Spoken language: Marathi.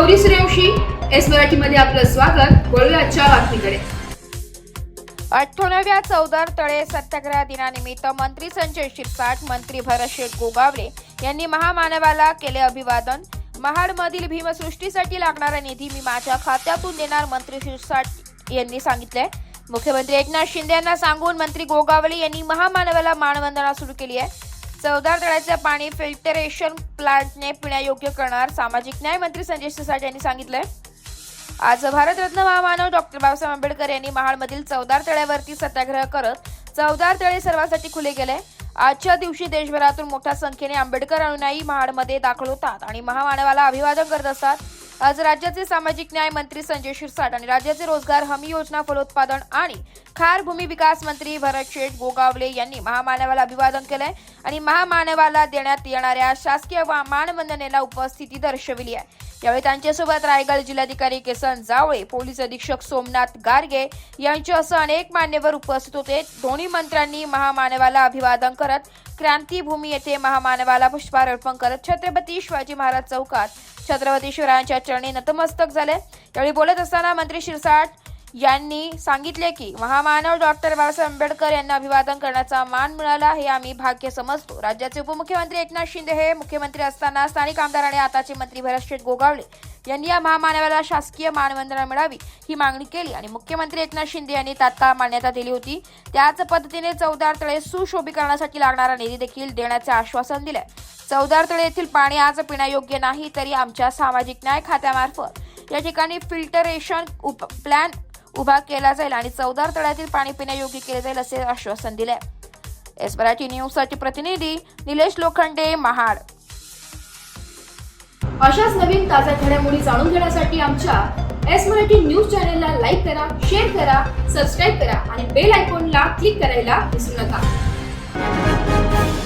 गौरी सूर्यवंशी एस मराठीमध्ये आपलं स्वागत. वळूया आजच्या बातमीकडे. 18व्या चौदार तळे सत्याग्रह दिनानिमित्त मंत्री संजय शिरसाट, मंत्री भरत गोगावले यांनी महामानवाला केले अभिवादन. महाडमधील भीमसृष्टीसाठी लागणारा निधी मी माझ्या खात्यातून देणार, मंत्री शिरसाट यांनी सांगितले. मुख्यमंत्री एकनाथ शिंदे यांना सांगून मंत्री गोगावले यांनी महामानवाला मानवंदना सुरू केली आहे. चौदार तळ्याचे पाणी फिल्टरेशन प्लांटने पिण्यायोग्य करणार, सामाजिक न्याय मंत्री संजय शिरसाट यांनी सांगितले. आज भारतरत्न महामानव डॉक्टर बाबासाहेब आंबेडकर यांनी महाडमधील चौदार तळ्यावरती सत्याग्रह करत चौदार तळे सर्वांसाठी खुले केले. आजच्या दिवशी देशभरातून मोठ्या संख्येने आंबेडकर अनुयायी महाडमध्ये दाखल होतात आणि महामानवाला अभिवादन करत असतात. आज राज्याचे सामाजिक न्याय मंत्री संजय शिरसाट आणि राज्याचे रोजगार हमी योजना, फलोत्पादन आणि खार भूमी विकास मंत्री भरत गोगावले यांनी महामानवाला अभिवादन केले आणि महामानवाला देण्यात येणाऱ्या शासकीय मानवंदनेला उपस्थिती दर्शविली आहे. यावेळी त्यांच्यासोबत रायगड जिल्हाधिकारी किसन जावळे, पोलीस अधीक्षक सोमनाथ गारगे यांच्यासह अनेक मान्यवर उपस्थित होते. दोन्ही मंत्र्यांनी महामानवाला अभिवादन करत क्रांतीभूमी येथे महामानवाला पुष्पहार अर्पण करत छत्रपती शिवाजी महाराज चौकात छत्रपती शिवरायांच्या चरणी नतमस्तक झाले. यावेळी बोलत असताना मंत्री शिरसाट यांनी सांगितले की महामानव डॉक्टर बाबासाहेब आंबेडकर यांना अभिवादन करण्याचा मान मिळाला हे आम्ही भाग्य समजतो. राज्याचे उपमुख्यमंत्री एकनाथ शिंदे हे मुख्यमंत्री असताना स्थानिक आमदार आणि आताचे मंत्री भरत गोगावले यांनी या महामानवाला शासकीय मानवंदना मिळावी ही मागणी केली आणि मुख्यमंत्री एकनाथ शिंदे यांनी तात्काळ मान्यता दिली होती. त्याच पद्धतीने चौदार तळे सुशोभीकरणासाठी लागणारा निधी देखील देण्याचे आश्वासन दिले. चौदार तळे येथील पाणी आज पिण्यायोग्य नाही, तरी आमच्या सामाजिक न्याय खात्यामार्फत या ठिकाणी फिल्टरेशन प्लॅन उभा केला जाईल आणि चौदार तळ्यातील पाणी पिण्यायोग्य केले जाईल असे आश्वासन दिले. एस मराठी न्यूजसाठी प्रतिनिधी निलेश लोखंडे, महाड. अशाच नवीन ताज्या घडामोडी जाणून घेण्यासाठी आमच्या एस मराठी न्यूज चॅनलला लाईक करा, शेअर करा, सबस्क्राईब करा आणि बेल आयकॉनला क्लिक करायला विसरू नका.